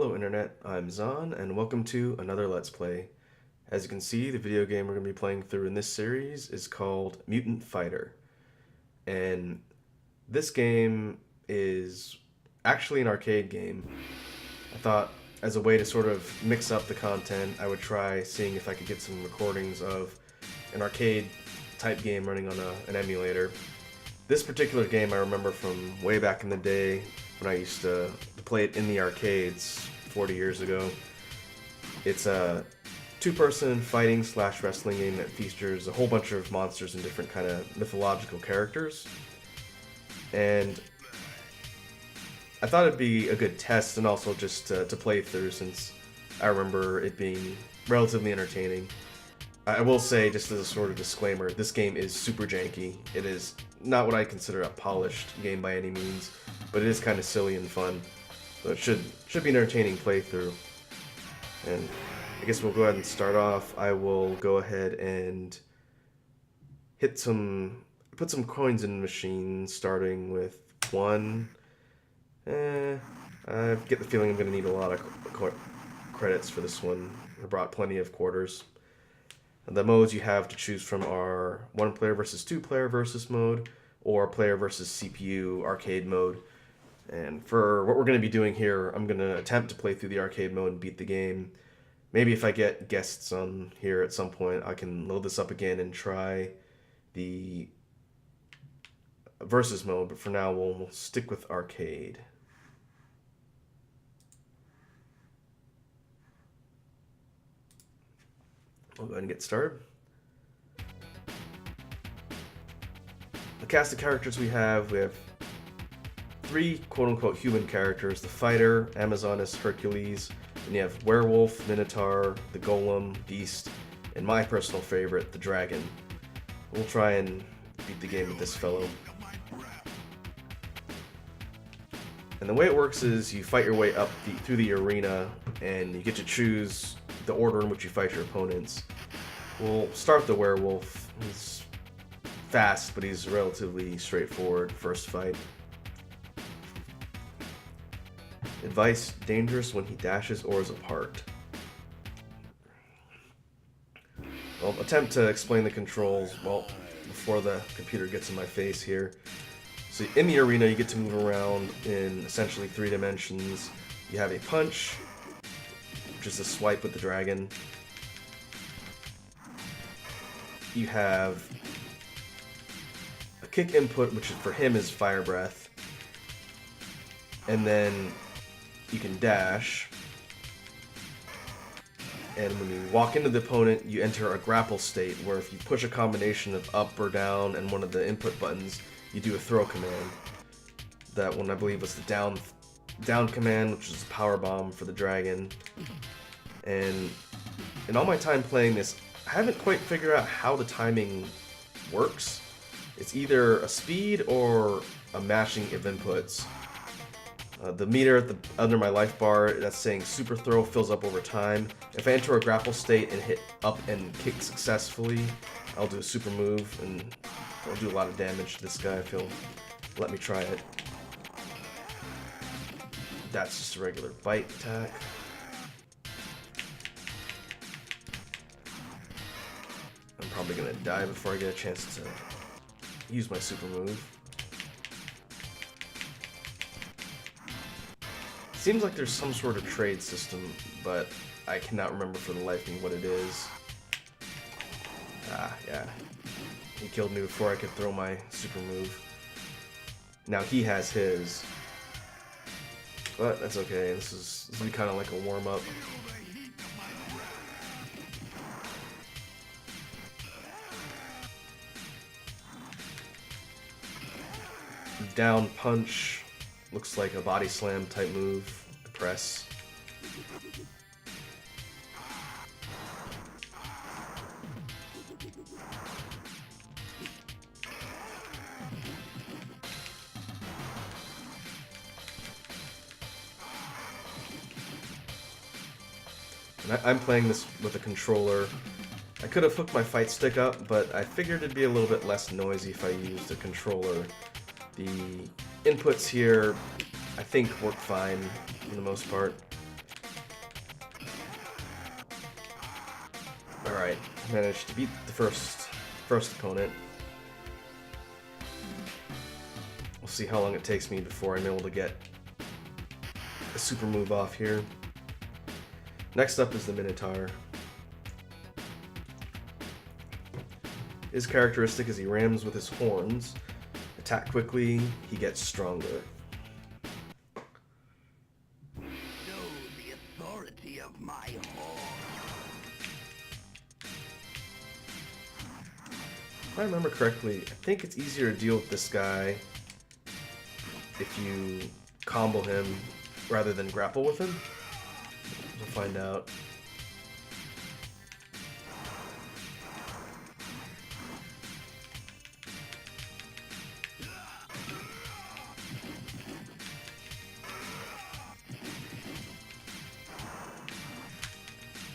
Hello Internet, I'm Zahn, and welcome to another Let's Play. As you can see, the video game we're going to be playing through in this series is called Mutant Fighter. And this game is actually an arcade game. I thought as a way to sort of mix up the content, I would try seeing if I could get some recordings of an arcade type game running on an emulator. This particular game I remember from way back in the day when I used to play it in the arcades 40 years ago. It's a two-person fighting / wrestling game that features a whole bunch of monsters and different kind of mythological characters. And I thought it'd be a good test and also just to play through, since I remember it being relatively entertaining. I will say, just as a sort of disclaimer, this game is super janky. It is not what I consider a polished game by any means, but it is kind of silly and fun. So it should be an entertaining playthrough. And I guess we'll go ahead and start off. I will go ahead and put some coins in the machine, starting with one. I get the feeling I'm going to need a lot of credits for this one. I brought plenty of quarters. The modes you have to choose from are 1-player versus 2-player versus mode, or player versus CPU arcade mode. And for what we're going to be doing here, I'm going to attempt to play through the arcade mode and beat the game. Maybe if I get guests on here at some point, I can load this up again and try the versus mode, but for now we'll stick with arcade. We'll go ahead and get started. The cast of characters we have 3 quote-unquote human characters: the fighter, Amazoness, Hercules, and you have werewolf, minotaur, the golem, beast, and my personal favorite, the dragon. We'll try and beat the game with this fellow. And the way it works is you fight your way up through the arena, and you get to choose the order in which you fight your opponents. We'll start with the werewolf. He's fast, but he's relatively straightforward first fight. Advice: dangerous when he dashes or is apart. I'll attempt to explain the controls, well, before the computer gets in my face here. So in the arena, you get to move around in essentially 3 dimensions. You have a punch, which is a swipe with the dragon. You have a kick input, which for him is fire breath. And then you can dash. And when you walk into the opponent, you enter a grapple state, where if you push a combination of up or down and one of the input buttons, you do a throw command. That one I believe was the down command, which is a power bomb for the dragon. And in all my time playing this, I haven't quite figured out how the timing works. It's either a speed or a mashing of inputs. The meter under my life bar, that's saying super throw, fills up over time. If I enter a grapple state and hit up and kick successfully, I'll do a super move, and I'll do a lot of damage to this guy if he'll let me try it. That's just a regular bite attack. I'm probably gonna die before I get a chance to use my super move. Seems like there's some sort of trade system, but I cannot remember for the life of me what it is. Ah, yeah. He killed me before I could throw my super move. Now he has his. But that's okay, this will be kind of like a warm-up. Down punch. Looks like a body slam type move. Press. And I'm playing this with a controller. I could have hooked my fight stick up, but I figured it'd be a little bit less noisy if I used a controller. The inputs here, I think, work fine for the most part. Alright, managed to beat the first opponent. We'll see how long it takes me before I'm able to get a super move off here. Next up is the Minotaur. His characteristic is he rams with his horns. Attack quickly, he gets stronger. Know the authority of my horn. If I remember correctly, I think it's easier to deal with this guy if you combo him rather than grapple with him. We'll find out.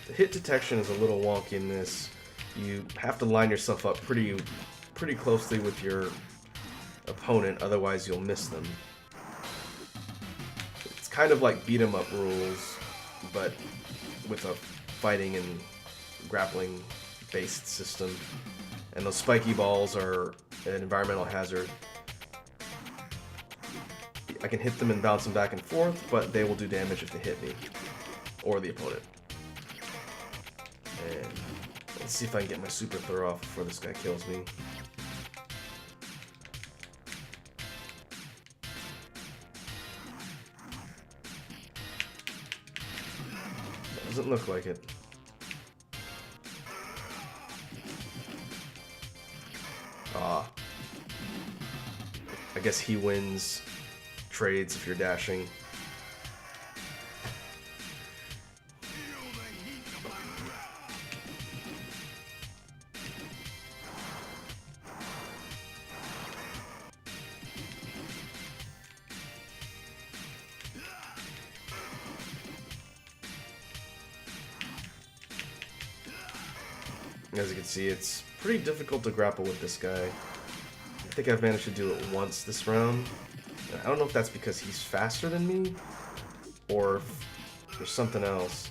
The hit detection is a little wonky in this. You have to line yourself up pretty closely with your opponent, otherwise you'll miss them. It's kind of like beat 'em up rules, but with a fighting and grappling based system. And those spiky balls are an environmental hazard. I can hit them and bounce them back and forth, but they will do damage if they hit me or the opponent. And let's see if I can get my super throw off before this guy kills me. Doesn't look like it. Ah. I guess he wins trades if you're dashing. As you can see, it's pretty difficult to grapple with this guy. I think I've managed to do it once this round. I don't know if that's because he's faster than me, or if there's something else.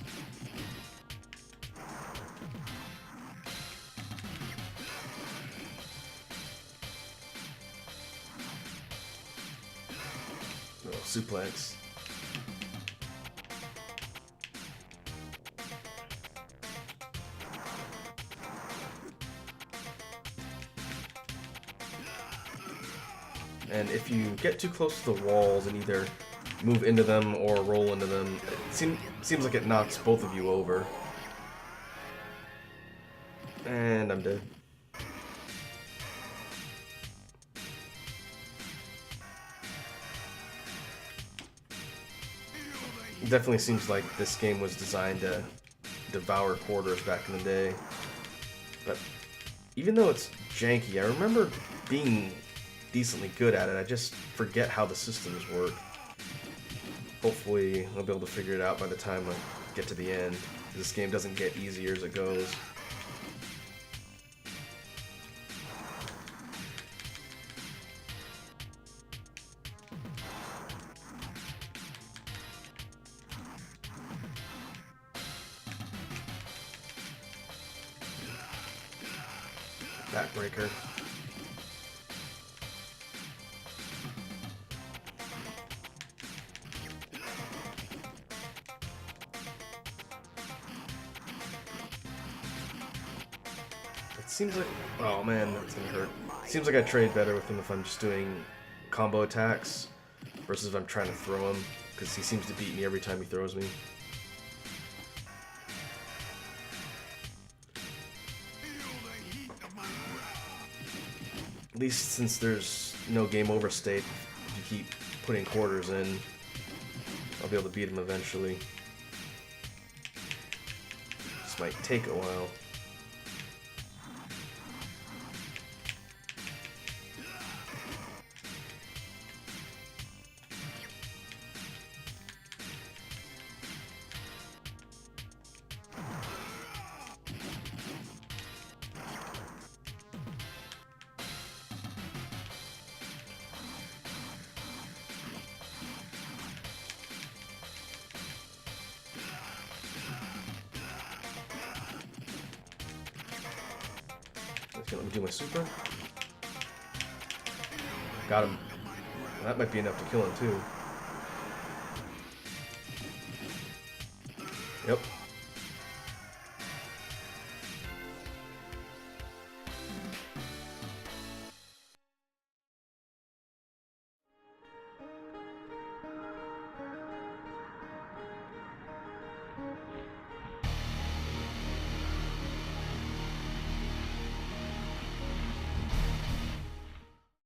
Oh, suplex. And if you get too close to the walls and either move into them or roll into them, it seems like it knocks both of you over. And I'm dead. It definitely seems like this game was designed to devour quarters back in the day. But even though it's janky, I remember being decently good at it. I just forget how the systems work. Hopefully I'll be able to figure it out by the time I get to the end. This game doesn't get easier as it goes. Backbreaker. Seems like, oh man, that's gonna hurt. Seems like I trade better with him if I'm just doing combo attacks versus if I'm trying to throw him, because he seems to beat me every time he throws me. At least since there's no game over state, if you keep putting quarters in, I'll be able to beat him eventually. This might take a while. Okay, let me do my super. Got him. That might be enough to kill him, too. Yep,